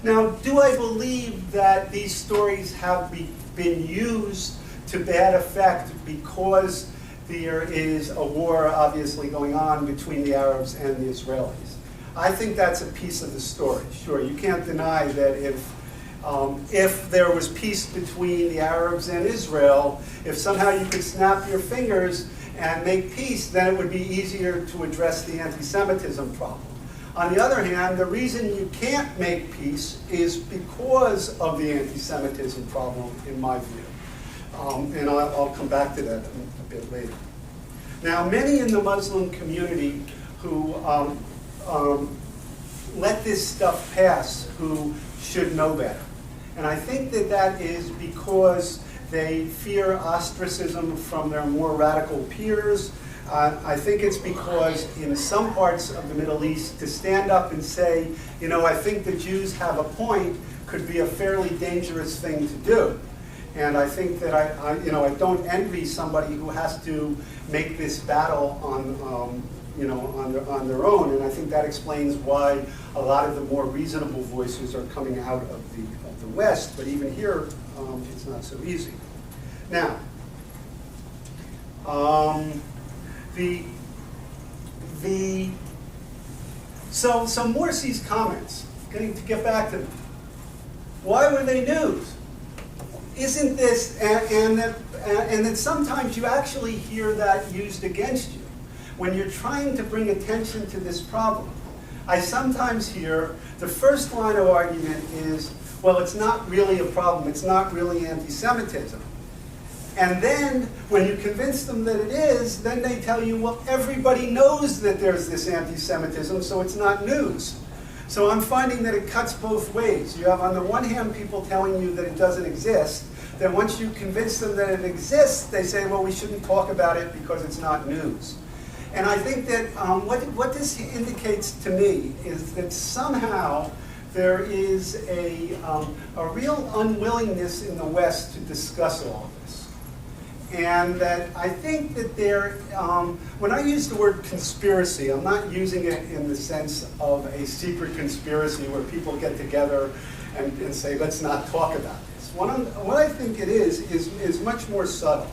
Now, do I believe that these stories have been used to bad effect because there is a war obviously going on between the Arabs and the Israelis? I think that's a piece of the story. Sure, you can't deny that if there was peace between the Arabs and Israel, if somehow you could snap your fingers and make peace, then it would be easier to address the anti-Semitism problem. On the other hand, the reason you can't make peace is because of the anti-Semitism problem, in my view. And I'll come back to that a bit later. Now, many in the Muslim community who let this stuff pass, who should know better. And I think that that is because they fear ostracism from their more radical peers. I think it's because in some parts of the Middle East, to stand up and say, you know, I think the Jews have a point, could be a fairly dangerous thing to do. And I think that I don't envy somebody who has to make this battle on their own. And I think that explains why a lot of the more reasonable voices are coming out of the West. But even here, it's not so easy. Now, so Morsi's comments, to get back to them. Why were they news? Isn't this, and then sometimes you actually hear that used against you. When you're trying to bring attention to this problem, I sometimes hear the first line of argument is, well, it's not really a problem, it's not really anti-Semitism. And then, when you convince them that it is, then they tell you, well, everybody knows that there's this anti-Semitism, so it's not news. So I'm finding that it cuts both ways. You have, on the one hand, people telling you that it doesn't exist. Then once you convince them that it exists, they say, well, we shouldn't talk about it because it's not news. And I think that what this indicates to me is that somehow there is a real unwillingness in the West to discuss all of this. And that I think that when I use the word conspiracy, I'm not using it in the sense of a secret conspiracy where people get together and say, let's not talk about this. What I think it is much more subtle.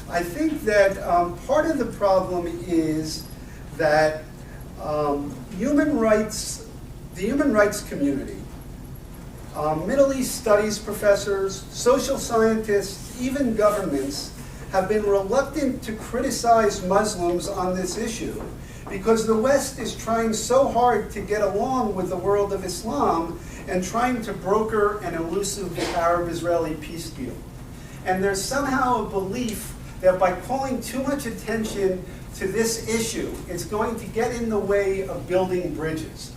I think that part of the problem is that the human rights community, Middle East studies professors, social scientists, even governments have been reluctant to criticize Muslims on this issue because the West is trying so hard to get along with the world of Islam and trying to broker an elusive Arab-Israeli peace deal. And there's somehow a belief that by calling too much attention to this issue, it's going to get in the way of building bridges.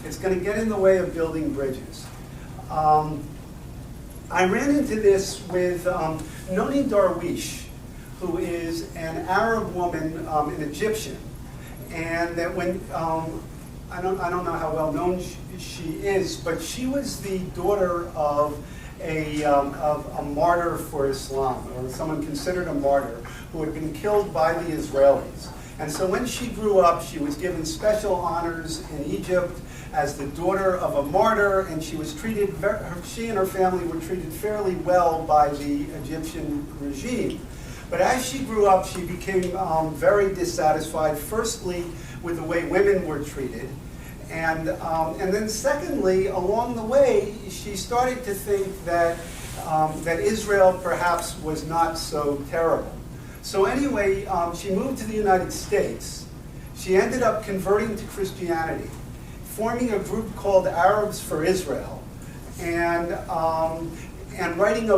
It's going to get in the way of building bridges. I ran into this with Noni Darwish, who is an Arab woman, an Egyptian, and that when I don't know how well known she is, but she was the daughter of a martyr for Islam, or someone considered a martyr, who had been killed by the Israelis. And so when she grew up, she was given special honors in Egypt as the daughter of a martyr, and she was treated, she and her family were treated fairly well by the Egyptian regime. But as she grew up, she became very dissatisfied, firstly, with the way women were treated. And then secondly, along the way, she started to think that, that Israel perhaps was not so terrible. So anyway, she moved to the United States. She ended up converting to Christianity, forming a group called Arabs for Israel, and writing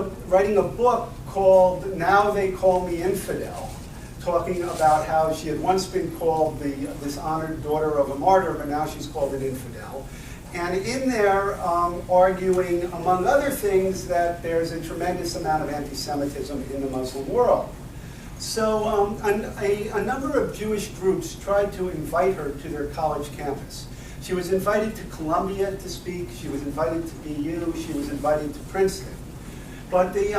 a book called Now They Call Me Infidel, talking about how she had once been called this honored daughter of a martyr, but now she's called an infidel. And in there, arguing, among other things, that there's a tremendous amount of anti-Semitism in the Muslim world. So a number of Jewish groups tried to invite her to their college campus. She was invited to Columbia to speak, she was invited to BU, she was invited to Princeton. But they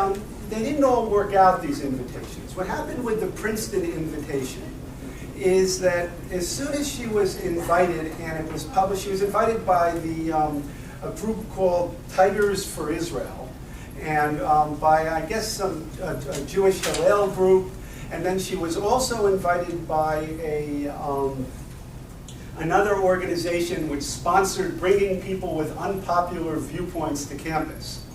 didn't all work out, these invitations. What happened with the Princeton invitation is that as soon as she was invited, and it was published, she was invited by a group called Tigers for Israel, and by, I guess, a Jewish Hillel group, and then she was also invited by another organization which sponsored bringing people with unpopular viewpoints to campus.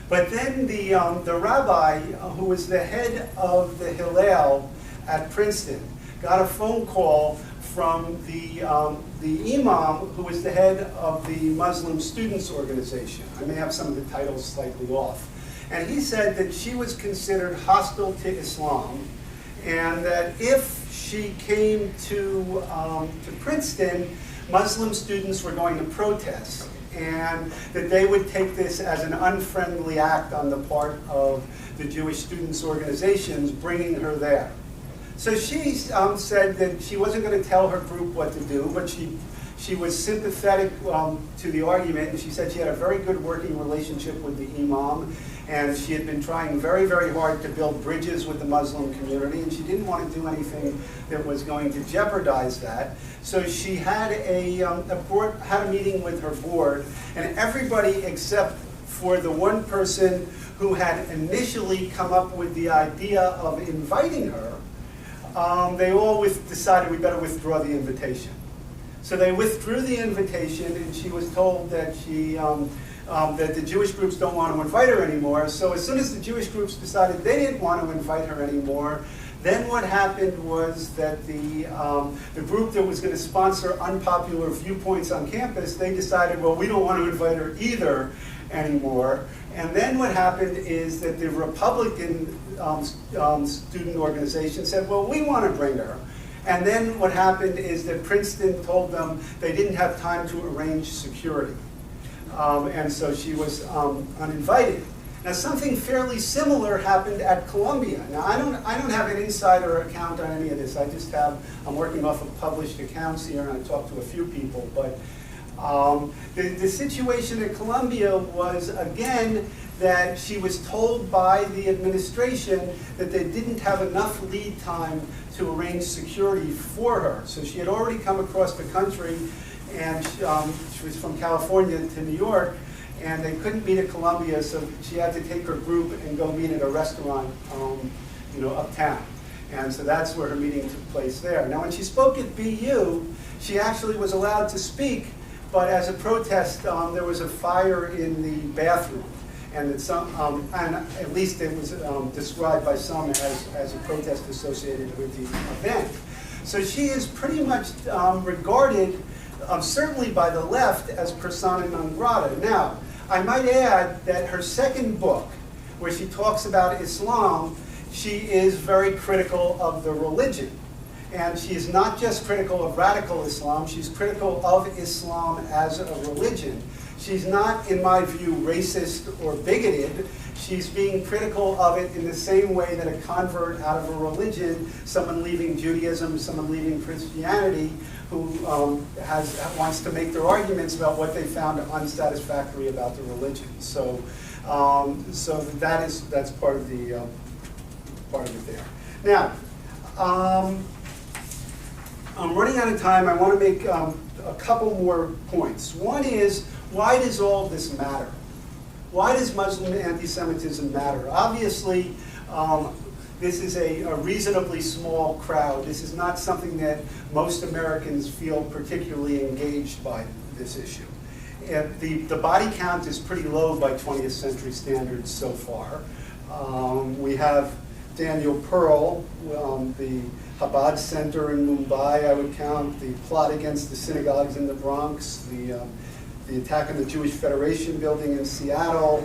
But then the rabbi, who was the head of the Hillel at Princeton, got a phone call from the imam, who was the head of the Muslim Students Organization. I may have some of the titles slightly off. And he said that she was considered hostile to Islam, and that if she came to Princeton, Muslim students were going to protest, and that they would take this as an unfriendly act on the part of the Jewish students' organizations bringing her there. So she said that she wasn't going to tell her group what to do, but she was sympathetic to the argument, and she said she had a very good working relationship with the imam, and she had been trying very, very hard to build bridges with the Muslim community, and she didn't want to do anything that was going to jeopardize that. So she had had a meeting with her board, and everybody except for the one person who had initially come up with the idea of inviting her, they all decided we better withdraw the invitation. So they withdrew the invitation, and she was told that that the Jewish groups don't want to invite her anymore. So as soon as the Jewish groups decided they didn't want to invite her anymore, then what happened was that the group that was going to sponsor unpopular viewpoints on campus, they decided, well, we don't want to invite her either anymore. And then what happened is that the Republican student organization said, well, we want to bring her. And then what happened is that Princeton told them they didn't have time to arrange security. And so she was uninvited. Now, something fairly similar happened at Columbia. Now, I don't have an insider account on any of this. I'm working off of published accounts here, and I talked to a few people. But the situation at Columbia was, again, that she was told by the administration that they didn't have enough lead time to arrange security for her. So she had already come across the country, and she was from California to New York, and they couldn't meet at Columbia, so she had to take her group and go meet at a restaurant, uptown. And so that's where her meeting took place there. Now, when she spoke at BU, she actually was allowed to speak, but as a protest, there was a fire in the bathroom. And and at least it was described by some as a protest associated with the event. So she is pretty much regarded, certainly by the left, as persona non grata. Now, I might add that her second book, where she talks about Islam, she is very critical of the religion. And she is not just critical of radical Islam, she's critical of Islam as a religion. She's not, in my view, racist or bigoted. She's being critical of it in the same way that a convert out of a religion, someone leaving Judaism, someone leaving Christianity, who wants to make their arguments about what they found unsatisfactory about the religion. So that's part of it there. Now, I'm running out of time. I want to make a couple more points. One is, why does all this matter? Why does Muslim anti-Semitism matter? Obviously, this is a reasonably small crowd. This is not something that most Americans feel particularly engaged by this issue. And the body count is pretty low by 20th century standards so far. We have Daniel Pearl, the Chabad Center in Mumbai, I would count, the plot against the synagogues in the Bronx, the attack on the Jewish Federation building in Seattle.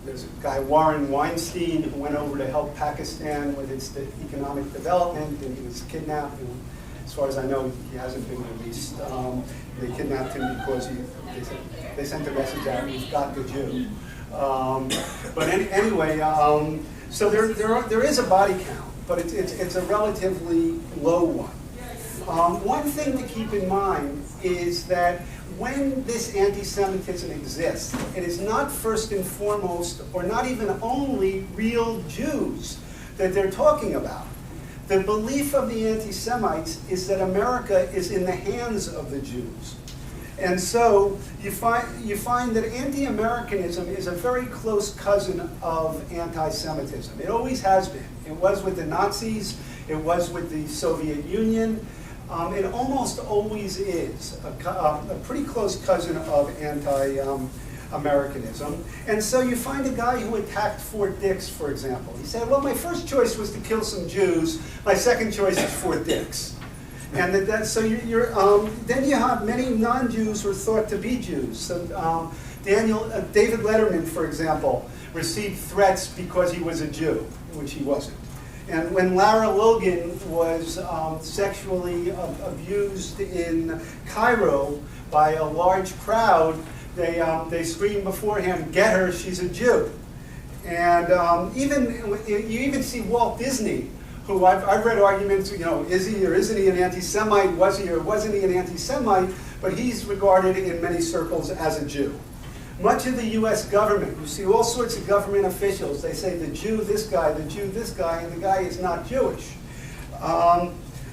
There's a guy, Warren Weinstein, who went over to help Pakistan with its economic development, and he was kidnapped. And as far as I know, he hasn't been released. They kidnapped him because they sent a message out, we've got the Jew. But anyway, so there is a body count, but it's a relatively low one. One thing to keep in mind is that when this anti-Semitism exists, it is not first and foremost, or not even only, real Jews that they're talking about. The belief of the anti-Semites is that America is in the hands of the Jews. And so you find that anti-Americanism is a very close cousin of anti-Semitism. It always has been. It was with the Nazis. It was with the Soviet Union. It almost always is a pretty close cousin of anti-Americanism. And so you find a guy who attacked Fort Dix, for example. He said, well, my first choice was to kill some Jews. My second choice is Fort Dix. And then you have many non-Jews who are thought to be Jews. So David Letterman, for example, received threats because he was a Jew, which he wasn't. And when Lara Logan was sexually abused in Cairo by a large crowd, they screamed beforehand, "Get her, she's a Jew." And you even see Walt Disney, who I've read arguments, is he or isn't he an anti-Semite? Was he or wasn't he an anti-Semite? But he's regarded in many circles as a Jew. Much of the U.S. government, you see all sorts of government officials, they say the Jew this guy, the Jew this guy, and the guy is not Jewish.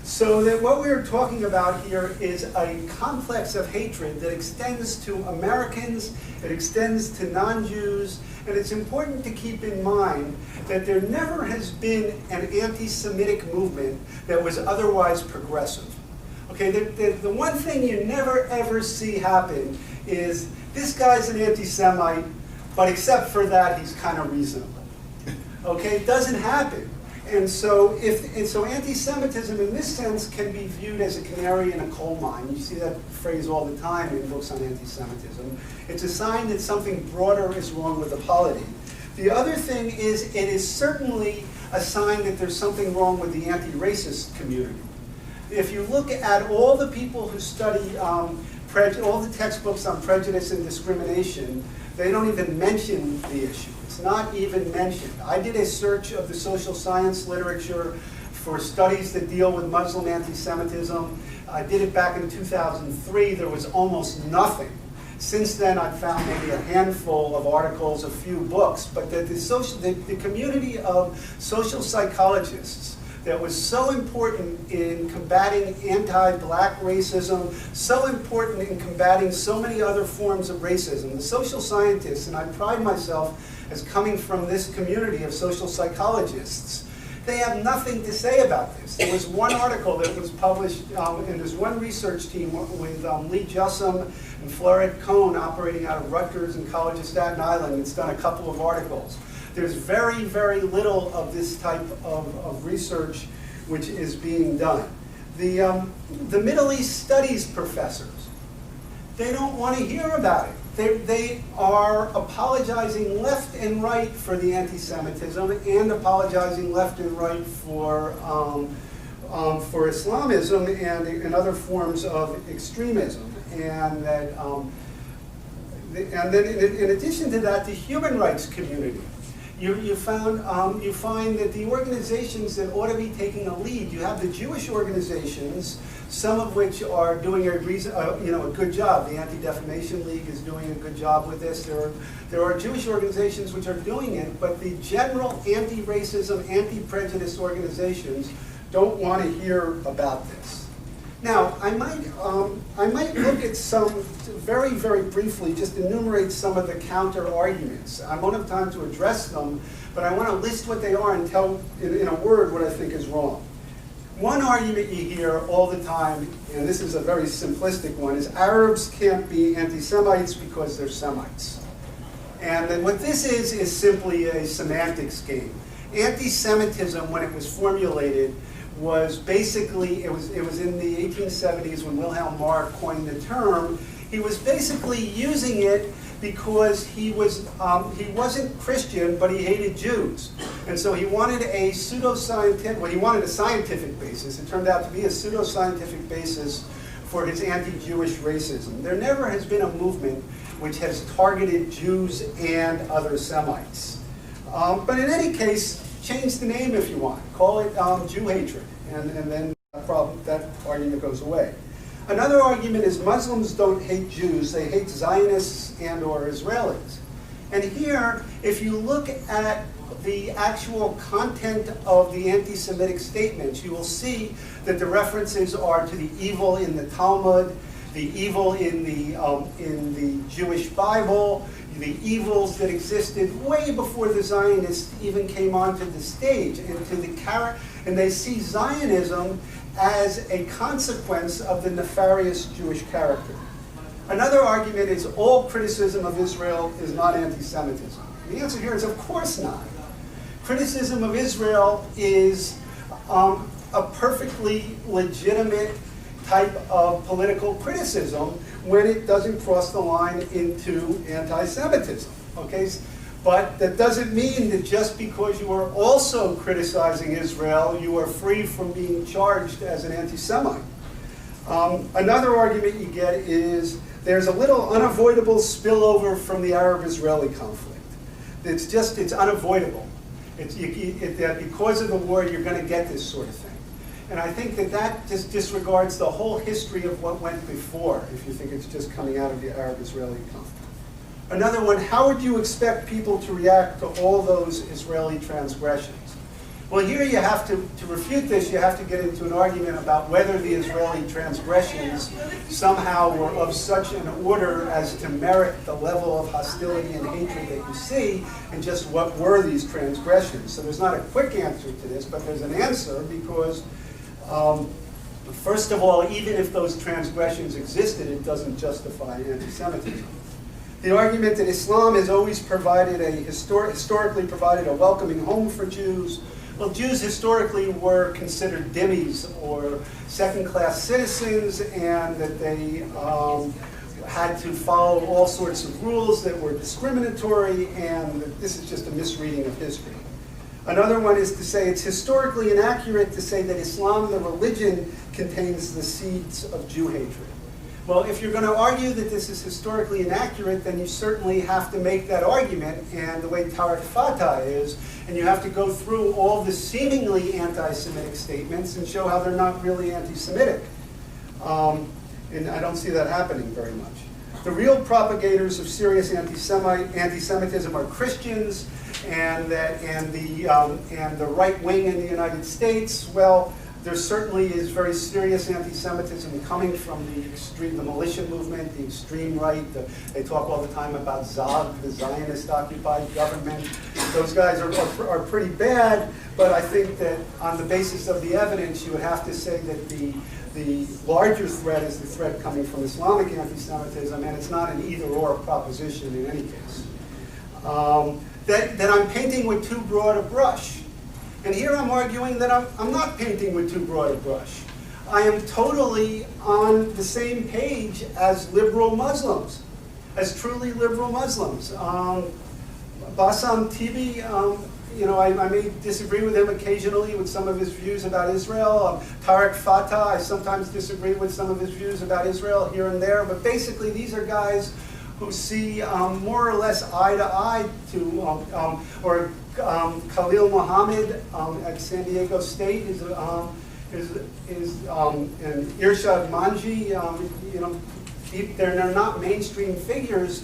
So that what we're talking about here is a complex of hatred that extends to Americans, it extends to non-Jews, and it's important to keep in mind that there never has been an anti-Semitic movement that was otherwise progressive. Okay, the one thing you never ever see happen is this guy's an anti-Semite, but except for that, he's kind of reasonable. Okay, it doesn't happen. And so anti-Semitism in this sense can be viewed as a canary in a coal mine. You see that phrase all the time in books on anti-Semitism. It's a sign that something broader is wrong with the polity. The other thing is it is certainly a sign that there's something wrong with the anti-racist community. If you look at all the people who study all the textbooks on prejudice and discrimination, they don't even mention the issue. It's not even mentioned. I did a search of the social science literature for studies that deal with Muslim anti-Semitism. I did it back in 2003. There was almost nothing. Since then, I've found maybe a handful of articles, a few books, but the community of social psychologists that was so important in combating anti-black racism, so important in combating so many other forms of racism. The social scientists, and I pride myself as coming from this community of social psychologists, they have nothing to say about this. There was one article that was published, and there's one research team with Lee Jussum and Floret Cohn operating out of Rutgers and College of Staten Island. It's done a couple of articles. There's very, very little of this type of research which is being done. The Middle East studies professors, they don't want to hear about it. They are apologizing left and right for the anti-Semitism and apologizing left and right for Islamism and other forms of extremism. And then in addition to that, the human rights community. You find that the organizations that ought to be taking a lead, you have the Jewish organizations, some of which are doing a good job. The Anti-Defamation League is doing a good job with this. There are Jewish organizations which are doing it, but the general anti-racism, anti-prejudice organizations don't want to hear about this. Now, I might look at some, very, very briefly, just enumerate some of the counter-arguments. I won't have time to address them, but I want to list what they are and tell in a word what I think is wrong. One argument you hear all the time, and this is a very simplistic one, is Arabs can't be anti-Semites because they're Semites. And then what this is simply a semantics game. Anti-Semitism, when it was formulated, was basically, it was in the 1870s when Wilhelm Marr coined the term. He was basically using it because he wasn't Christian, but he hated Jews. And so he wanted a pseudoscientific, well, he wanted a scientific basis. It turned out to be a pseudoscientific basis for his anti-Jewish racism. There never has been a movement which has targeted Jews and other Semites. But in any case, change the name if you want. Call it Jew hatred, and then that argument goes away. Another argument is Muslims don't hate Jews, they hate Zionists and or Israelis. And here, if you look at the actual content of the anti-Semitic statements, you will see that the references are to the evil in the Talmud, the evil in the Jewish Bible, the evils that existed way before the Zionists even came onto the stage, and they see Zionism as a consequence of the nefarious Jewish character. Another argument is all criticism of Israel is not anti-Semitism. The answer here is of course not. Criticism of Israel is a perfectly legitimate type of political criticism when it doesn't cross the line into anti-Semitism. Okay? But that doesn't mean that just because you are also criticizing Israel, you are free from being charged as an anti-Semite. Another argument you get is there's a little unavoidable spillover from the Arab-Israeli conflict. It's unavoidable. That because of the war, you're going to get this sort of thing. And I think that just disregards the whole history of what went before, if you think it's just coming out of the Arab-Israeli conflict. Another one, how would you expect people to react to all those Israeli transgressions? Well, here you have to refute this, you have to get into an argument about whether the Israeli transgressions somehow were of such an order as to merit the level of hostility and hatred that you see, and just what were these transgressions. So there's not a quick answer to this, but there's an answer because, first of all, even if those transgressions existed, it doesn't justify anti-Semitism. The argument that Islam has always provided historically provided a welcoming home for Jews. Well, Jews historically were considered dhimmis, or second-class citizens, and that they had to follow all sorts of rules that were discriminatory, and that this is just a misreading of history. Another one is to say it's historically inaccurate to say that Islam, the religion, contains the seeds of Jew hatred. Well, if you're going to argue that this is historically inaccurate, then you certainly have to make that argument, and the way Tarek Fatah is, and you have to go through all the seemingly anti-Semitic statements and show how they're not really anti-Semitic. And I don't see that happening very much. The real propagators of serious anti-Semitism are Christians, and the right wing in the United States. Well, there certainly is very serious anti-Semitism coming from the militia movement, the extreme right. They talk all the time about ZOG, the Zionist-occupied government. Those guys are pretty bad, but I think that on the basis of the evidence, you would have to say that the larger threat is the threat coming from Islamic anti-Semitism, and it's not an either-or proposition in any case. That I'm painting with too broad a brush. And here I'm arguing that I'm not painting with too broad a brush. I am totally on the same page as liberal Muslims, as truly liberal Muslims. Bassam Tibi, I may disagree with him occasionally with some of his views about Israel. Tarek Fatah, I sometimes disagree with some of his views about Israel here and there. But basically, these are guys who see more or less eye to eye to, Khalil Muhammad at San Diego State and Irshad Manji. They're not mainstream figures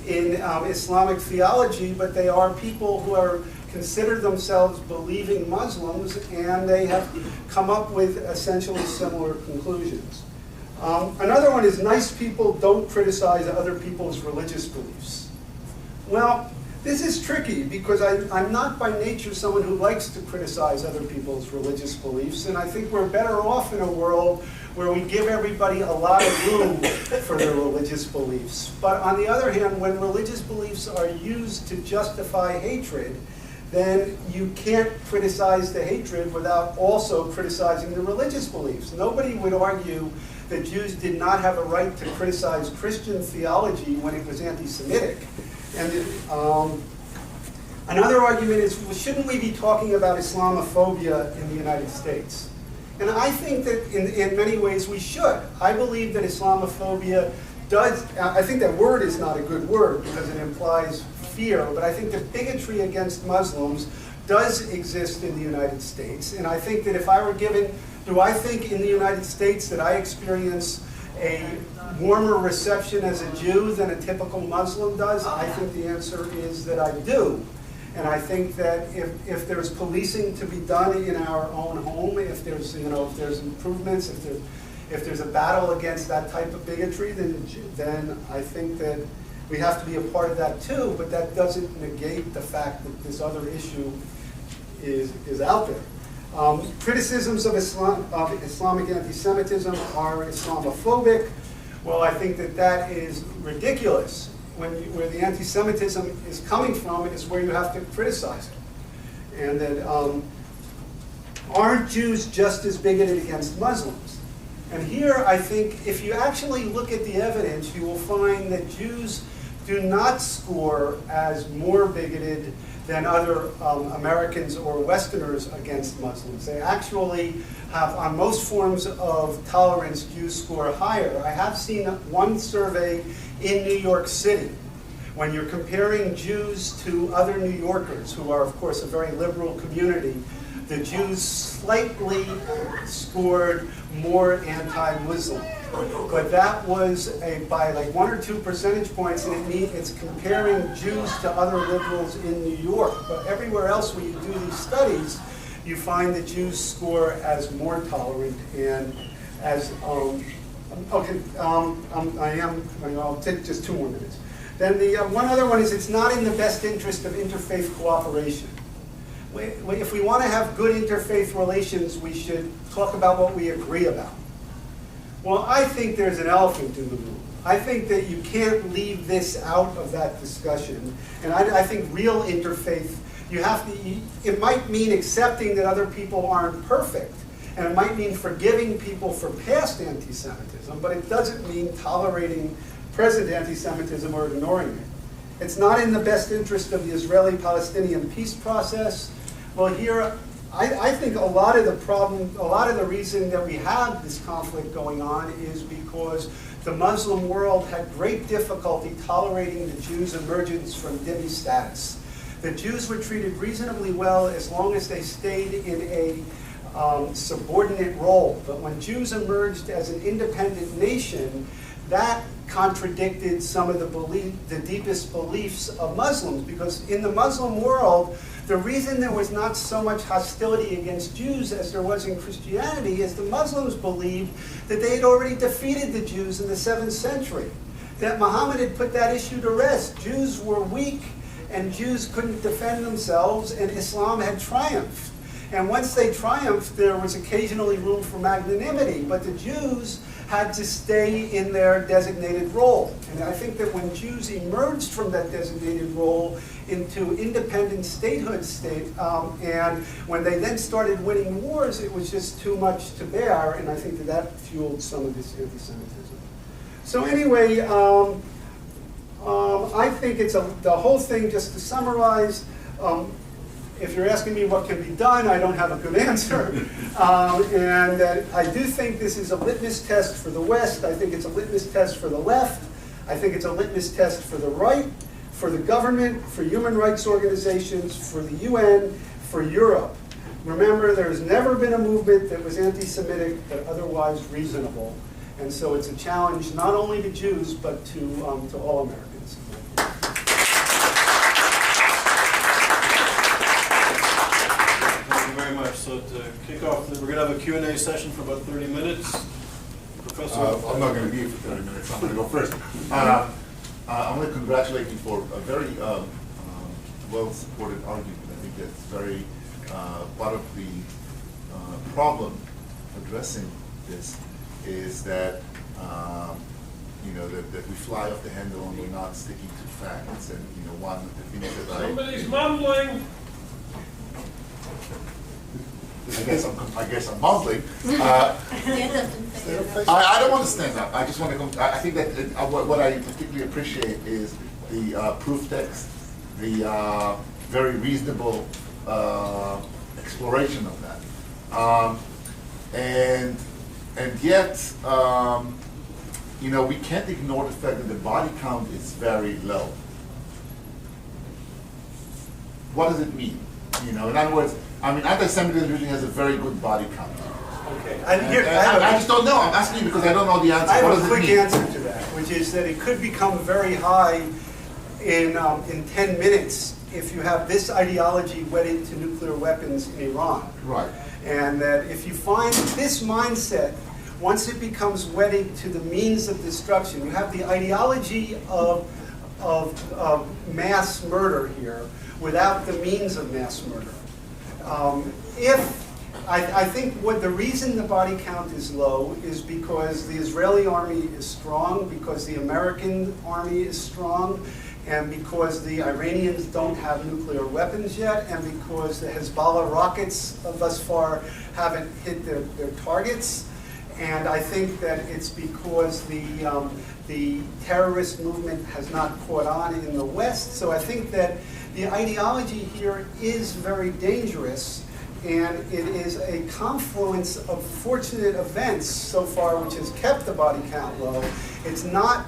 in Islamic theology, but they are people who consider themselves believing Muslims, and they have come up with essentially similar conclusions. Another one is nice people don't criticize other people's religious beliefs. Well, this is tricky because I'm not by nature someone who likes to criticize other people's religious beliefs, and I think we're better off in a world where we give everybody a lot of room for their religious beliefs. But on the other hand, when religious beliefs are used to justify hatred, then you can't criticize the hatred without also criticizing the religious beliefs. Nobody would argue that Jews did not have a right to criticize Christian theology when it was anti-Semitic. And another argument is, well, shouldn't we be talking about Islamophobia in the United States? And I think that in many ways we should. I believe that Islamophobia I think that word is not a good word because it implies fear, but I think that bigotry against Muslims does exist in the United States. And I think that if I were given, do I think in the United States that I experience a warmer reception as a Jew than a typical Muslim does? I think the answer is that I do. And I think that if there's policing to be done in our own home, if there's improvements, if there's a battle against that type of bigotry, then I think that we have to be a part of that too. But that doesn't negate the fact that this other issue is out there. Criticisms of Islamic anti-Semitism are Islamophobic. Well, I think that is ridiculous. Where the anti-Semitism is coming from is where you have to criticize it. And that aren't Jews just as bigoted against Muslims? And here, I think, if you actually look at the evidence, you will find that Jews do not score as more bigoted than other Americans or Westerners against Muslims. They actually have, on most forms of tolerance, Jews score higher. I have seen one survey in New York City. When you're comparing Jews to other New Yorkers, who are, of course, a very liberal community, the Jews slightly scored more anti-Muslim. But that was by like 1 or 2 percentage points, and it's comparing Jews to other liberals in New York. But everywhere else where you do these studies, you find that Jews score as more tolerant and as, I'll take just 2 more minutes. Then the one other one is it's not in the best interest of interfaith cooperation. If we want to have good interfaith relations, we should talk about what we agree about. Well, I think there's an elephant in the room. I think that you can't leave this out of that discussion. And I think real interfaith, it might mean accepting that other people aren't perfect. And it might mean forgiving people for past anti-Semitism, but it doesn't mean tolerating present anti-Semitism or ignoring it. It's not in the best interest of the Israeli-Palestinian peace process. Well, here, I think a lot of the reason that we have this conflict going on is because the Muslim world had great difficulty tolerating the Jews' emergence from dhimmi status. The Jews were treated reasonably well as long as they stayed in a subordinate role. But when Jews emerged as an independent nation, that contradicted some of the deepest beliefs of Muslims, because in the Muslim world, the reason there was not so much hostility against Jews as there was in Christianity is the Muslims believed that they had already defeated the Jews in the 7th century, that Muhammad had put that issue to rest. Jews were weak, and Jews couldn't defend themselves, and Islam had triumphed. And once they triumphed, there was occasionally room for magnanimity, but the Jews had to stay in their designated role. And I think that when Jews emerged from that designated role into independent statehood, and when they then started winning wars, it was just too much to bear, and I think that fueled some of this anti-Semitism. So anyway, I think it's the whole thing, just to summarize, if you're asking me what can be done, I don't have a good answer. And I do think this is a litmus test for the West. I think it's a litmus test for the left. I think it's a litmus test for the right, for the government, for human rights organizations, for the UN, for Europe. Remember, there's never been a movement that was anti-Semitic but otherwise reasonable. And so it's a challenge not only to Jews, but to all Americans. Very much. So to kick off, we're going to have a Q&A session for about 30 minutes. Professor? I'm not going to be here for 30 minutes. I'm going to go first. I want to congratulate you for a very well-supported argument. I think that's very part of the problem addressing this is that that we fly off the handle and we're not sticking to facts. And one of the things that Somebody's mumbling. I guess I'm mumbling. I don't want to stand up. I just want to go. I think that what I particularly appreciate is the proof text, the very reasonable exploration of that, and yet we can't ignore the fact that the body count is very low. What does it mean? In other words, anti-Semitism usually has a very good body count. Okay. I just don't know. I'm asking you because I don't know the answer. I What have does a quick it mean? answer to that, which is that it could become very high in 10 minutes if you have this ideology wedded to nuclear weapons in Iran. Right. And that if you find this mindset, once it becomes wedded to the means of destruction, you have the ideology of mass murder here without the means of mass murder. I think what the reason the body count is low is because the Israeli army is strong, because the American army is strong, and because the Iranians don't have nuclear weapons yet, and because the Hezbollah rockets thus far haven't hit their targets. And I think that it's because the terrorist movement has not caught on in the West. So I think that the ideology here is very dangerous, and it is a confluence of fortunate events so far which has kept the body count low. It's not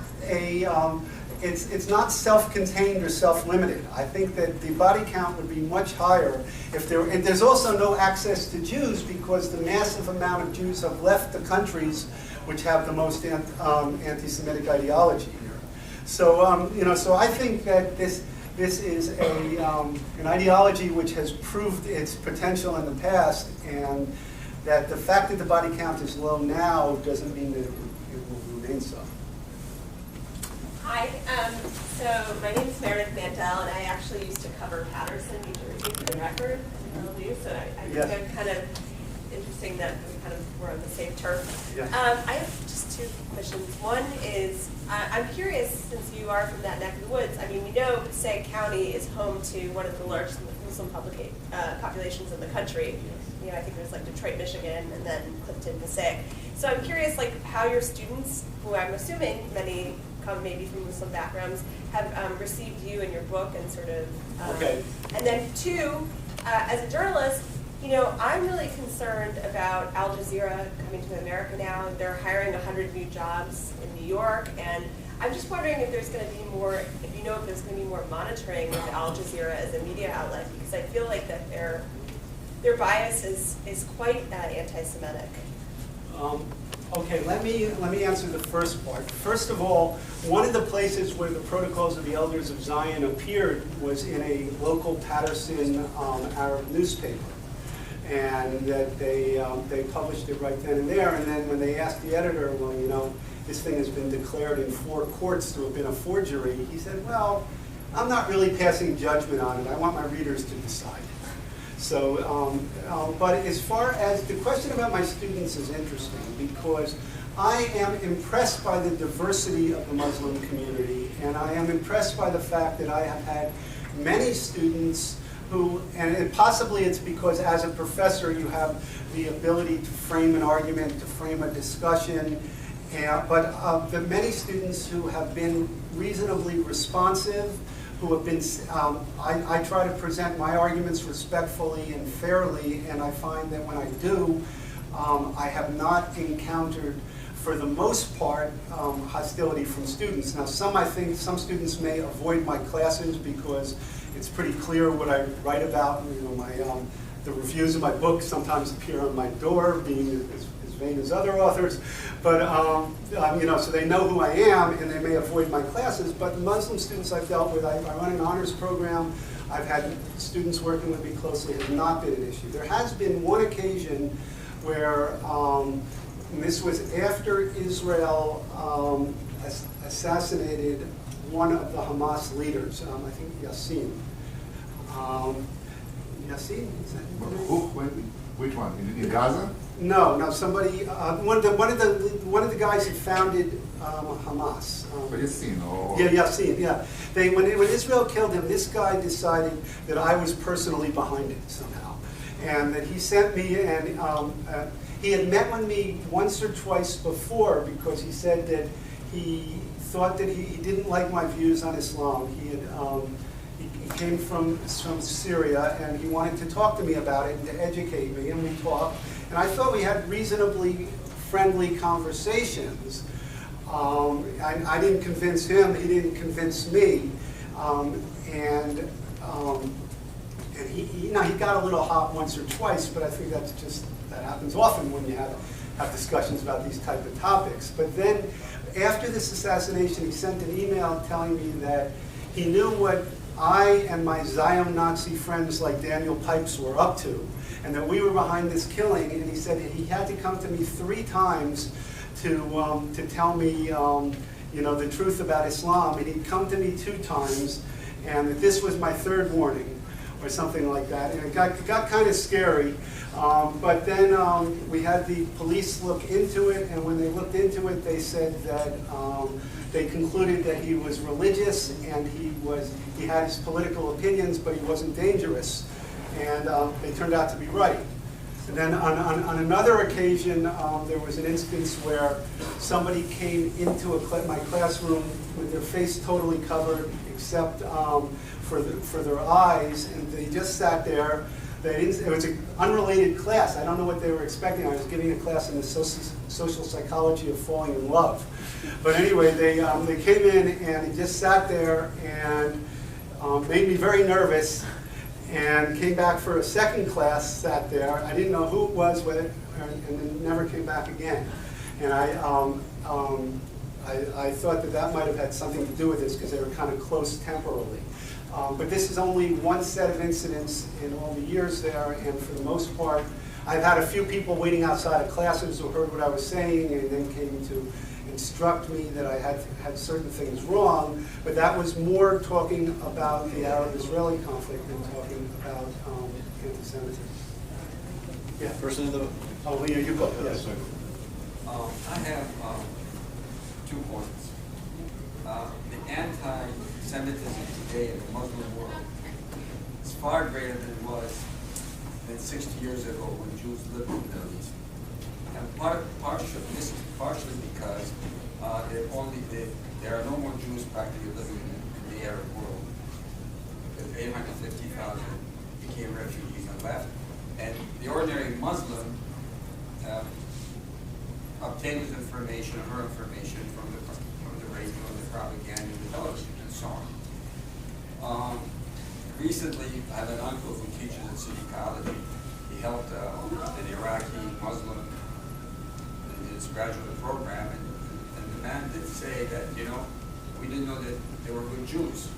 it's not self-contained or self-limited. I think that the body count would be much higher if there. And there's also no access to Jews because the massive amount of Jews have left the countries which have the most anti-Semitic ideology here. So so I think that this is an ideology which has proved its potential in the past, and that the fact that the body count is low now doesn't mean that it will remain so. Hi, so my name is Meredith Mandel, and I actually used to cover Patterson, New Jersey, for the record, so I think Yes. I'm kind of interesting that we kind of were on the same turf. Yes. I have just two questions. One is, I'm curious, since you are from that neck of the woods, I mean, we know Passaic County is home to one of the largest Muslim populations in the country. You know, I think there's like Detroit, Michigan, and then Clifton, Passaic. So I'm curious, like, how your students, who I'm assuming many come maybe from Muslim backgrounds, have received you and your book and sort of, Okay. And then two, as a journalist, you know, I'm really concerned about Al Jazeera coming to America now. They're hiring 100 new jobs in New York, and I'm just wondering if there's going to be more, if you know if there's going to be more monitoring of Al Jazeera as a media outlet, because I feel like that their bias is quite anti-Semitic. Okay, let me answer the first part. First of all, one of the places where the Protocols of the Elders of Zion appeared was in a local Patterson Arab newspaper, and that they published it right then and there. And then when they asked the editor, well, you know, this thing has been declared in 4 courts to have been a forgery, he said, well, I'm not really passing judgment on it. I want my readers to decide. So, but as far as the question about my students is interesting, because I am impressed by the diversity of the Muslim community, and I am impressed by the fact that I have had many students who, and possibly it's because as a professor you have the ability to frame an argument, to frame a discussion, but the many students who have been reasonably responsive, who have been, I try to present my arguments respectfully and fairly, and I find that when I do, I have not encountered, for the most part, hostility from students. Now, I think some students may avoid my classes because it's pretty clear what I write about. You know, the reviews of my book sometimes appear on my door, being as vain as other authors, but you know, so they know who I am, and they may avoid my classes. But the Muslim students I've dealt with, I run an honors program. I've had students working with me closely. It has not been an issue. There has been one occasion where, and this was after Israel assassinated one of the Hamas leaders, I think Yassin. Yassin? Is that Which one? In Gaza? No, somebody. One of the guys who founded Hamas. But Yassin, or Yeah, Yassin. Yeah. When Israel killed him, this guy decided that I was personally behind it somehow, and that he sent me, and he had met with me once or twice before because he said that he thought that he didn't like my views on Islam. He came from Syria, and he wanted to talk to me about it and to educate me, and we talked. And I thought we had reasonably friendly conversations. I didn't convince him, he didn't convince me. And he got a little hot once or twice, but I think that happens often when you have discussions about these type of topics. But then, after this assassination, he sent an email telling me that he knew what I and my Zion Nazi friends like Daniel Pipes were up to, and that we were behind this killing. And he said he had to come to me 3 times to tell me the truth about Islam. And he'd come to me 2 times, and that this was my 3rd warning, or something like that. And it got kind of scary. But then we had the police look into it, and when they looked into it, they said that they concluded that he was religious and he had his political opinions, but he wasn't dangerous. And they turned out to be right. And then on another occasion, there was an instance where somebody came into my classroom with their face totally covered, except for their eyes, and they just sat there. It was an unrelated class. I don't know what they were expecting. I was giving a class in the social psychology of falling in love. But anyway, they came in and he just sat there and made me very nervous, and came back for a 2nd class, sat there. I didn't know who it was, and then never came back again. And I thought that might have had something to do with this because they were kind of close temporally. But this is only one set of incidents in all the years there, and for the most part, I've had a few people waiting outside of classes who heard what I was saying and then came to instruct me that I had certain things wrong, but that was more talking about the Arab-Israeli conflict than talking about anti-Semitism. Yeah. Person in the... Oh, Leah, you go. Yes. I have 2 points. The anti-Semitism today in the Muslim world is far greater than it was than 60 years ago when Jews lived in the Middle East. And this is partially because there are no more Jews practically living in the Arab world. Because 850,000 became refugees and left. And the ordinary Muslim obtained his information, her information from the radio and the propaganda and the television and so on. Recently, I have an uncle who teaches at City College. He helped an Iraqi Muslim in his graduate program, and the man did say that, we didn't know that they were good Jews.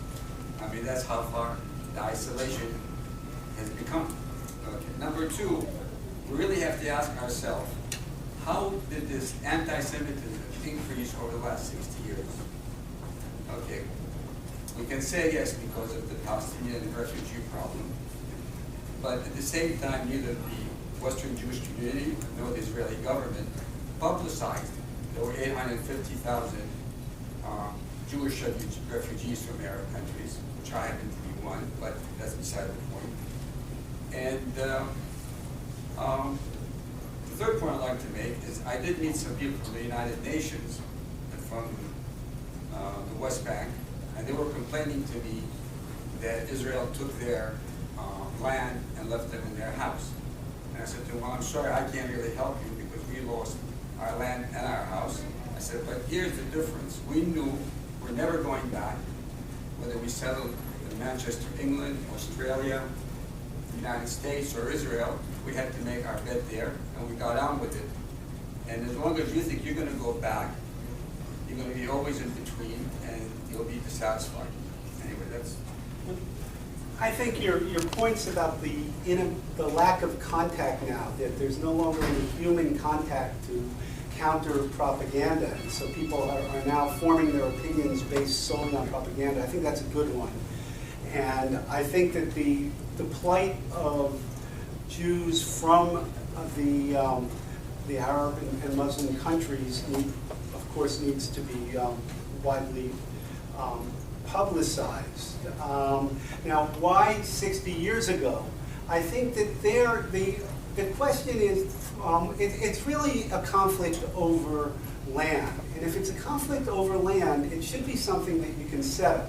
I mean, that's how far the isolation has become. Okay. Number 2, we really have to ask ourselves, how did this anti-Semitism increase over the last 60 years? Okay, we can say yes because of the Palestinian refugee problem, but at the same time, neither the Western Jewish community nor the Israeli government publicized there were 850,000 Jewish refugees from Arab countries, which I happen to be one, but that's beside the point. And the 3rd point I'd like to make is I did meet some people from the United Nations and from the West Bank, and they were complaining to me that Israel took their land and left them in their house. And I said to them, well, I'm sorry, I can't really help you because we lost our land and our house. I said, but here's the difference. We knew we're never going back, whether we settled in Manchester, England, Australia, the United States, or Israel. We had to make our bed there, and we got on with it. And as long as you think you're going to go back, you're going to be always in between, and you'll be dissatisfied. Anyway, that's... I think your points about the lack of contact now, that there's no longer any human contact to counter propaganda, and so people are now forming their opinions based solely on propaganda. I think that's a good one. And I think that the plight of Jews from the Arab and Muslim countries, of course, needs to be widely publicized. Now, why 60 years ago? I think that the question is, it's really a conflict over land. And if it's a conflict over land, it should be something that you can settle.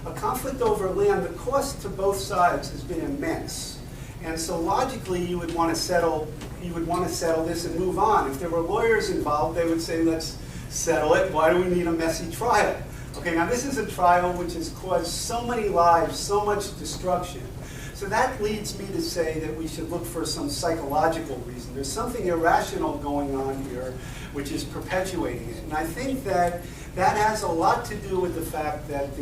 A conflict over land, the cost to both sides has been immense. And so logically, you would want to settle this and move on. If there were lawyers involved, they would say, let's settle it. Why do we need a messy trial? Okay, now this is a trial which has caused so many lives, so much destruction. So that leads me to say that we should look for some psychological reason. There's something irrational going on here which is perpetuating it. And I think that has a lot to do with the fact that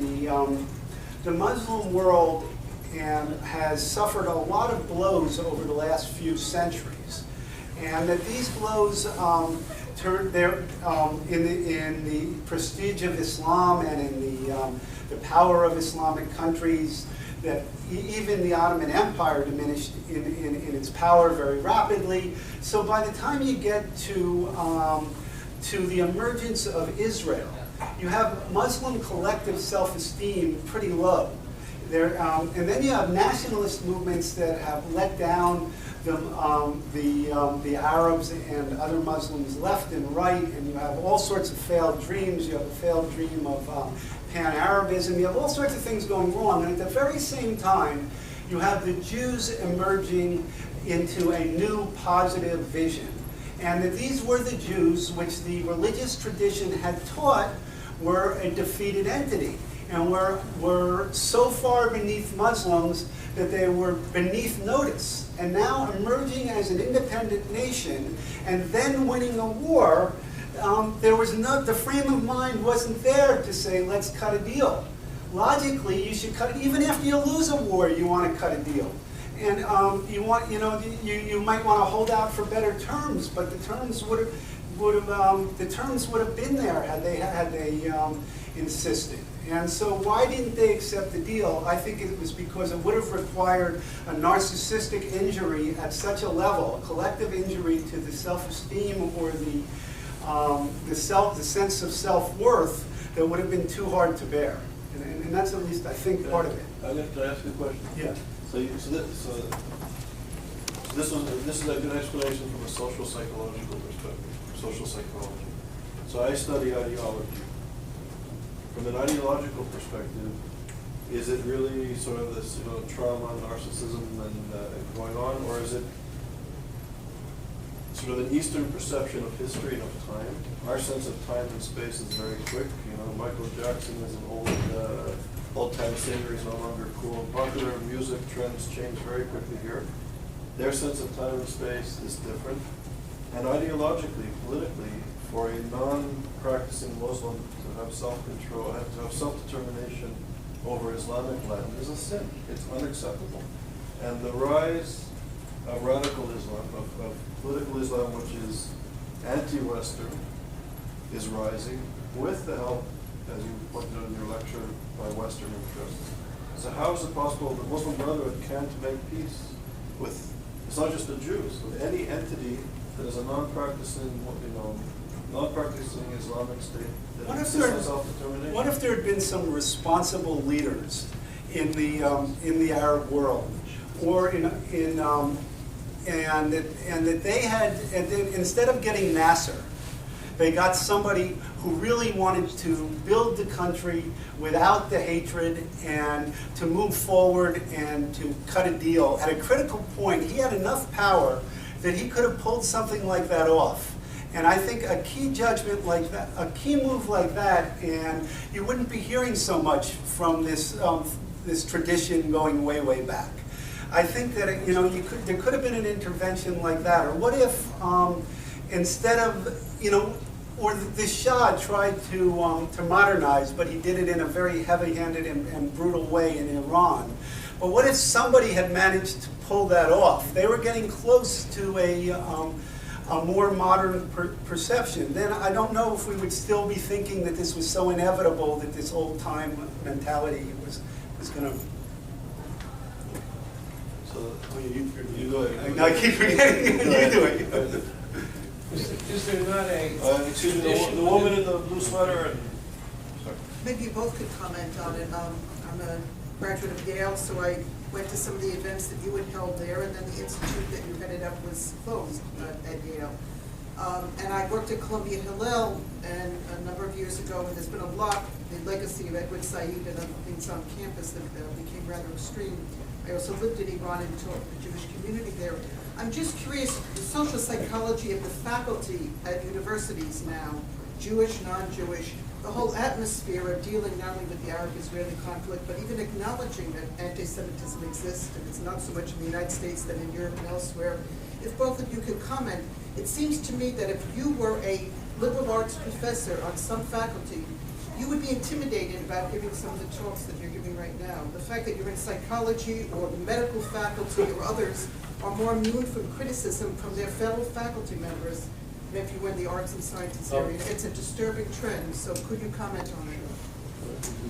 the Muslim world has suffered a lot of blows over the last few centuries, and that these blows in the prestige of Islam and in the power of Islamic countries, that even the Ottoman Empire diminished in its power very rapidly. So by the time you get to the emergence of Israel, you have Muslim collective self-esteem pretty low. And then you have nationalist movements that have let down the Arabs and other Muslims left and right, and you have all sorts of failed dreams. You have a failed dream of pan-Arabism. You have all sorts of things going wrong. And at the very same time, you have the Jews emerging into a new positive vision. And that these were the Jews which the religious tradition had taught were a defeated entity, and were so far beneath Muslims that they were beneath notice. And now emerging as an independent nation and then winning a war, the frame of mind wasn't there to say, let's cut a deal. Logically, you should cut it. Even after you lose a war, you want to cut a deal. And you might want to hold out for better terms, but the terms would have been there had they insisted. And so why didn't they accept the deal? I think it was because it would have required a narcissistic injury at such a level, a collective injury to the self-esteem or the sense of self-worth that would have been too hard to bear. And that's at least, I think, part of it. I'm going to ask you a question. Yeah. So this is a good explanation from a social psychological perspective, social psychology. So I study ideology. From an ideological perspective, is it really sort of this trauma, narcissism, and going on, or is it sort of an Eastern perception of history and of time? Our sense of time and space is very quick. Michael Jackson is an old-time singer. He's no longer cool. Popular music trends change very quickly here. Their sense of time and space is different. And ideologically, politically, for a non-practicing Muslim to have self-control, to have self-determination over Islamic land is a sin. It's unacceptable. And the rise of radical Islam, of political Islam, which is anti-Western, is rising with the help, as you pointed out in your lecture, by Western interests. So how is it possible the Muslim Brotherhood can't make peace with, it's not just the Jews, with any entity that is a non-practicing Islamic state that insists on self-determination? What if there had been some responsible leaders in the Arab world, or and that they had, and then instead of getting Nasser, they got somebody who really wanted to build the country without the hatred and to move forward and to cut a deal. At a critical point, he had enough power that he could have pulled something like that off. And I think a key judgment like that, a key move like that, and you wouldn't be hearing so much from this this tradition going way, way back. I think that there could have been an intervention like that. Or what if instead of or the Shah tried to modernize, but he did it in a very heavy-handed and brutal way in Iran. But what if somebody had managed to pull that off? They were getting close to a more modern perception. Then I don't know if we would still be thinking that this was so inevitable that this old-time mentality was going to. So you go ahead. I keep forgetting. You do it. Is there not a... excuse me, the woman in the blue sweater. Sorry. Maybe you both could comment on it. I'm a graduate of Yale, so I went to some of the events that you had held there, and then the institute that you headed up was closed at Yale. And I worked at Columbia Hillel, and a number of years ago, and there's been a lot, the legacy of Edward Said and other things on campus that became rather extreme. I also lived in Iran and taught the Jewish community there. I'm just curious, the social psychology of the faculty at universities now, Jewish, non-Jewish, the whole atmosphere of dealing not only with the Arab-Israeli conflict, but even acknowledging that anti-Semitism exists, and it's not so much in the United States than in Europe and elsewhere. If both of you could comment, it seems to me that if you were a liberal arts professor on some faculty, you would be intimidated about giving some of the talks that you're giving right now. The fact that you're in psychology or the medical faculty or others are more immune from criticism from their fellow faculty members than if you were in the arts and sciences area. It's a disturbing trend, so could you comment on it?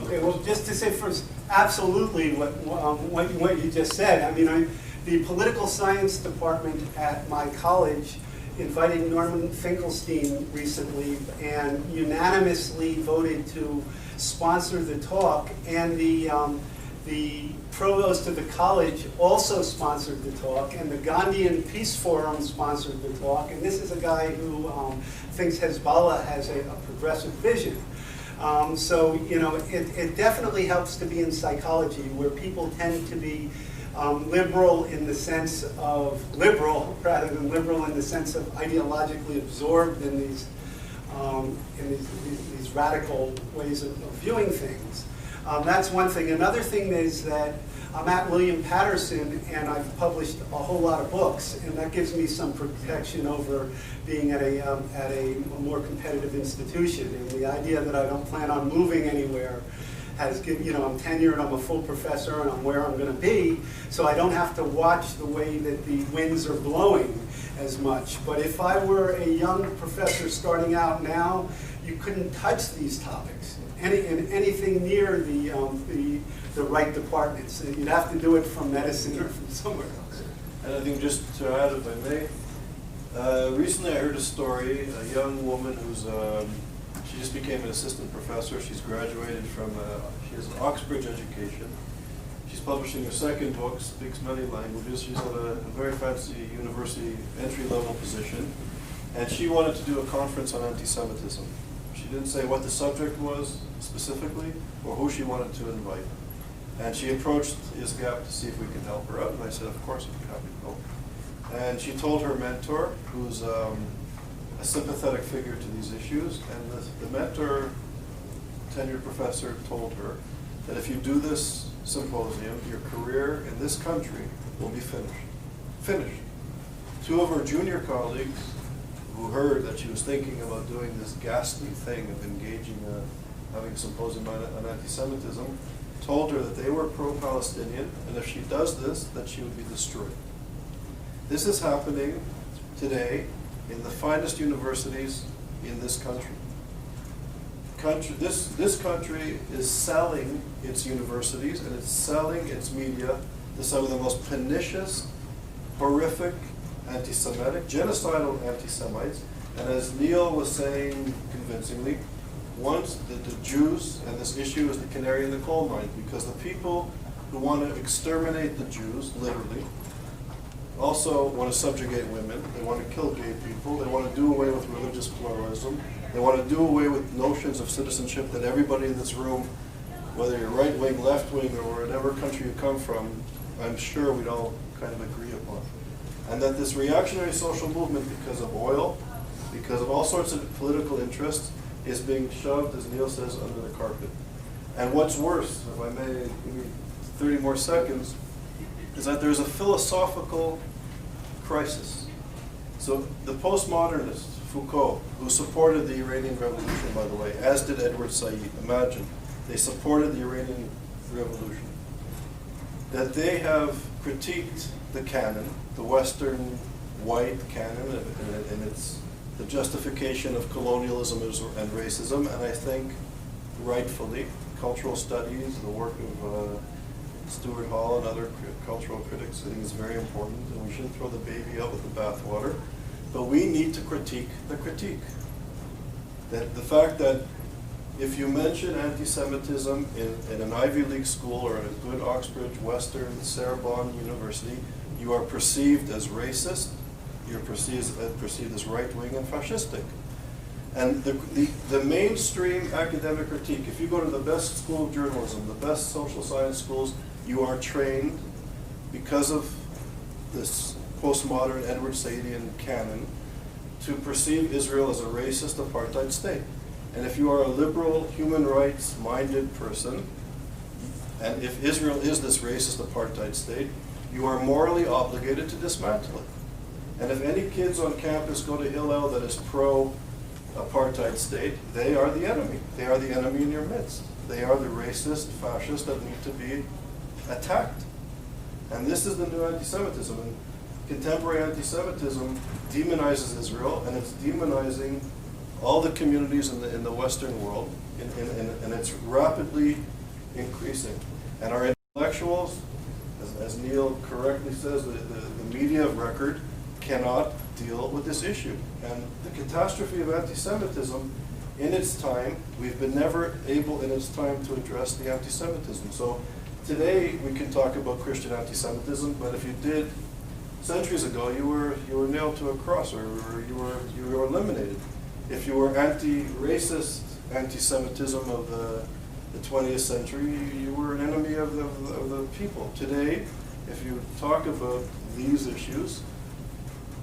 Okay, well, just to say first, absolutely what you just said. I mean, the political science department at my college invited Norman Finkelstein recently and unanimously voted to sponsor the talk, and the provost of the college also sponsored the talk, and the Gandhian Peace Forum sponsored the talk, and this is a guy who thinks Hezbollah has a progressive vision. So, you know, it definitely helps to be in psychology, where people tend to be liberal in the sense of liberal, rather than liberal in the sense of ideologically absorbed in these radical ways of viewing things. That's one thing. Another thing is that I'm at William Patterson, and I've published a whole lot of books, and that gives me some protection over being at a more competitive institution. And the idea that I don't plan on moving anywhere has given, you know, I'm tenured, I'm a full professor, and I'm where I'm going to be, so I don't have to watch the way that the winds are blowing as much. But if I were a young professor starting out now, you couldn't touch these topics, anything near the right departments. You'd have to do it from medicine or from somewhere else. And I think just to add, if I may, recently I heard a story, a young woman who's, she just became an assistant professor. She's graduated from, she has an Oxbridge education. She's publishing her second book, speaks many languages. She's at a very fancy university entry-level position. And she wanted to do a conference on anti-Semitism. She didn't say what the subject was specifically or who she wanted to invite. And she approached ISGAP to see if we could help her out. And I said, of course, I'd be happy to help. And she told her mentor, who's a sympathetic figure to these issues, and the mentor, tenured professor, told her that if you do this symposium, your career in this country will be finished. Finished. Two of her junior colleagues, who heard that she was thinking about doing this ghastly thing of engaging, having a symposium on anti-Semitism, told her that they were pro-Palestinian, and if she does this, that she would be destroyed. This is happening today in the finest universities in this country. This country is selling its universities and it's selling its media to some of the most pernicious, horrific, anti-Semitic, genocidal anti-Semites. And as Neil was saying convincingly, once the Jews, and this issue is the canary in the coal mine, because the people who want to exterminate the Jews, literally, also want to subjugate women. They want to kill gay people. They want to do away with religious pluralism. They want to do away with notions of citizenship that everybody in this room, whether you're right wing, left wing, or whatever country you come from, I'm sure we'd all kind of agree upon. And that this reactionary social movement, because of oil, because of all sorts of political interests, is being shoved, as Neil says, under the carpet. And what's worse, if I may give me 30 more seconds, is that there's a philosophical crisis. So the postmodernist, Foucault, who supported the Iranian Revolution, by the way, as did Edward Said, imagine, they supported the Iranian Revolution, that they have critiqued the canon, the Western white canon, and it's the justification of colonialism and racism, and I think rightfully, cultural studies, the work of Stuart Hall and other cultural critics, I think is very important, and we shouldn't throw the baby out with the bathwater. But we need to critique the critique. That the fact that if you mention anti-Semitism in an Ivy League school or in a good Oxbridge, Western, Sorbonne university, you are perceived as racist, you're perceived as right-wing and fascistic. And the mainstream academic critique, if you go to the best school of journalism, the best social science schools, you are trained because of this postmodern Edward Saidian canon to perceive Israel as a racist apartheid state. And if you are a liberal, human rights minded person, and if Israel is this racist apartheid state, you are morally obligated to dismantle it. And if any kids on campus go to Hillel that is pro-apartheid state, they are the enemy. They are the enemy in your midst. They are the racist, fascist that need to be attacked. And this is the new anti-Semitism. And contemporary anti-Semitism demonizes Israel, and it's demonizing all the communities in the Western world, and it's rapidly increasing. And our intellectuals, as Neil correctly says, the media of record cannot deal with this issue. And the catastrophe of anti-Semitism, in its time, we've been never able in its time to address the anti-Semitism. So today we can talk about Christian anti-Semitism, but if you did centuries ago, you were nailed to a cross, or you were eliminated. If you were anti-racist anti-Semitism of the 20th century, you were an enemy of the people. Today, if you talk about these issues,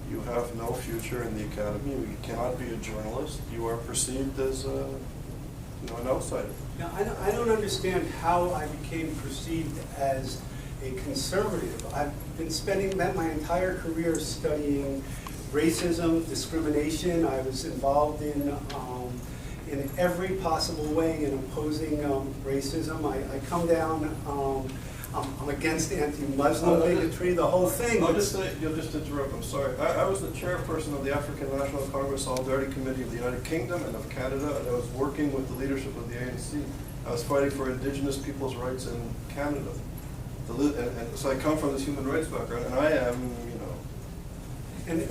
you have no future in the academy. You cannot be a journalist. You are perceived as an outsider. Now, I don't understand how I became perceived as a conservative. I've been spending my entire career studying racism, discrimination. I was involved in every possible way in opposing racism. I come down, I'm against anti-Muslim bigotry, the whole thing. You'll just interrupt, I'm sorry. I was the chairperson of the African National Congress Solidarity Committee of the United Kingdom and of Canada, and I was working with the leadership of the ANC. I was fighting for Indigenous people's rights in Canada. And so I come from this human rights background, and I am, And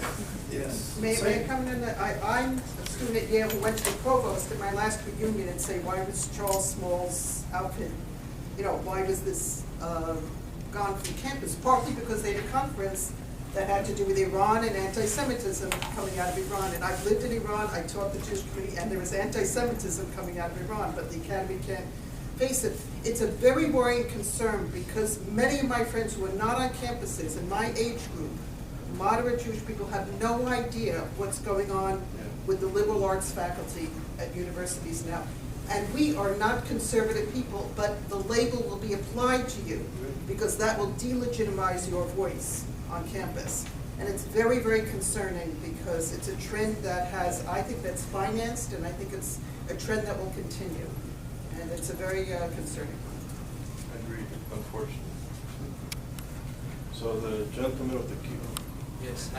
yes. May I come in? I'm a student at Yale who went to the provost at my last reunion and say, why was Charles Small's outfit, why was this gone from campus? Partly because they had a conference that had to do with Iran and anti-Semitism coming out of Iran. And I've lived in Iran, I taught the Jewish community, and there was anti-Semitism coming out of Iran, but the academy can't face it. It's a very worrying concern because many of my friends who are not on campuses in my age group, moderate Jewish people, have no idea what's going on with the liberal arts faculty at universities now. And we are not conservative people, but the label will be applied to you because that will delegitimize your voice on campus. And it's very, very concerning because it's a trend that I think that's financed, and I think it's a trend that will continue. And it's a very concerning one. Agreed, unfortunately. So the gentleman with the keynote. Yes,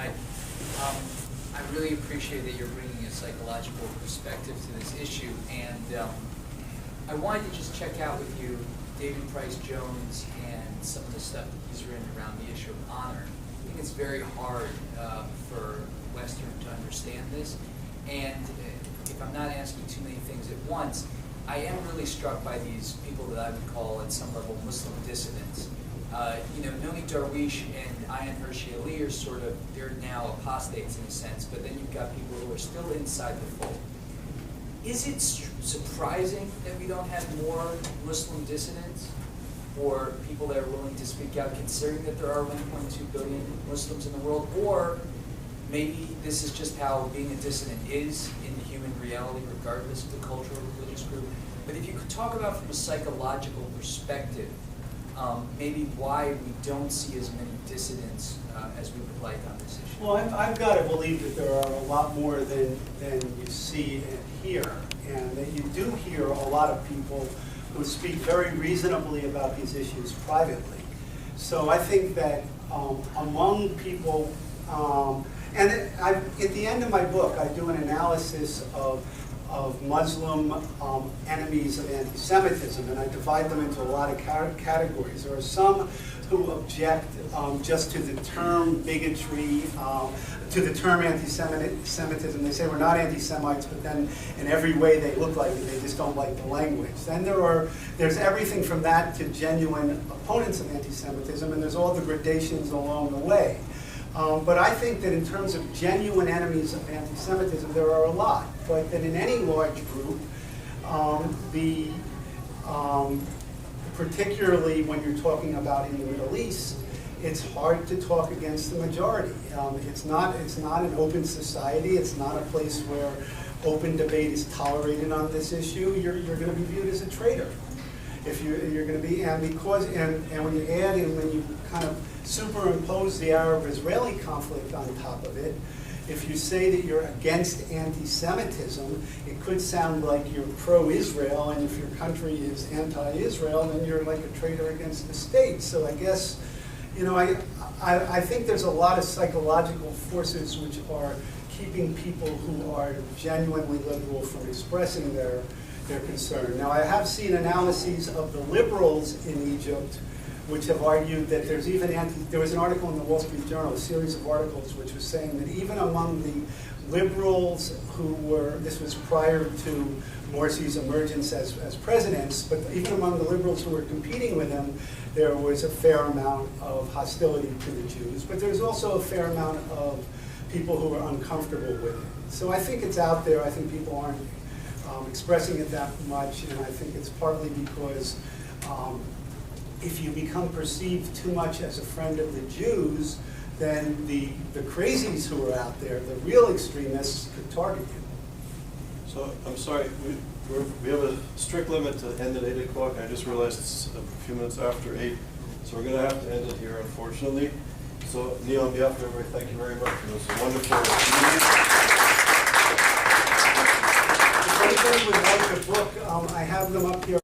I really appreciate that you're bringing a psychological perspective to this issue, and I wanted to just check out with you David Price Jones and some of the stuff that he's written around the issue of honor. I think it's very hard for Western to understand this, and if I'm not asking too many things at once, I am really struck by these people that I would call at some level Muslim dissidents. Nomi Darwish and Ayan Hirsi Ali are they're now apostates in a sense, but then you've got people who are still inside the fold. Is it surprising that we don't have more Muslim dissidents or people that are willing to speak out, considering that there are 1.2 billion Muslims in the world? Or maybe this is just how being a dissident is in the human reality, regardless of the cultural or religious group. But if you could talk about from a psychological perspective, maybe why we don't see as many dissidents as we would like on this issue. Well, I've got to believe that there are a lot more than you see and hear, and that you do hear a lot of people who speak very reasonably about these issues privately. So I think that among people, and at the end of my book, I do an analysis of Muslim enemies of anti-Semitism, and I divide them into a lot of categories. There are some who object just to the term bigotry, to the term anti-Semitism. They say we're not anti-Semites, but then in every way they look like it. They just don't like the language. Then there's everything from that to genuine opponents of anti-Semitism, and there's all the gradations along the way. But I think that in terms of genuine enemies of anti-Semitism, there are a lot. But that in any large group, particularly when you're talking about in the Middle East, it's hard to talk against the majority. It's not an open society. It's not a place where open debate is tolerated on this issue. You're going to be viewed as a traitor. If you're going to be, and when you add in, when you kind of superimpose the Arab-Israeli conflict on top of it, if you say that you're against anti-Semitism, it could sound like you're pro-Israel, and if your country is anti-Israel, then you're like a traitor against the state. So I guess, you know, I think there's a lot of psychological forces which are keeping people who are genuinely liberal from expressing their concern. Now, I have seen analyses of the liberals in Egypt which have argued that there's even there was an article in the Wall Street Journal, a series of articles, which was saying that even among the liberals who were, this was prior to Morsi's emergence as presidents, but even among the liberals who were competing with him, there was a fair amount of hostility to the Jews, but there's also a fair amount of people who are uncomfortable with it. So I think it's out there. I think people aren't expressing it that much, and I think it's partly because if you become perceived too much as a friend of the Jews, then the crazies who are out there, the real extremists, could target you. So, I'm sorry, we have a strict limit to end at 8 o'clock. I just realized it's a few minutes after 8, so we're going to have to end it here, unfortunately. So, Neil, on behalf of everybody, thank you very much. It was a wonderful meeting. If anybody would like a book, I have them up here.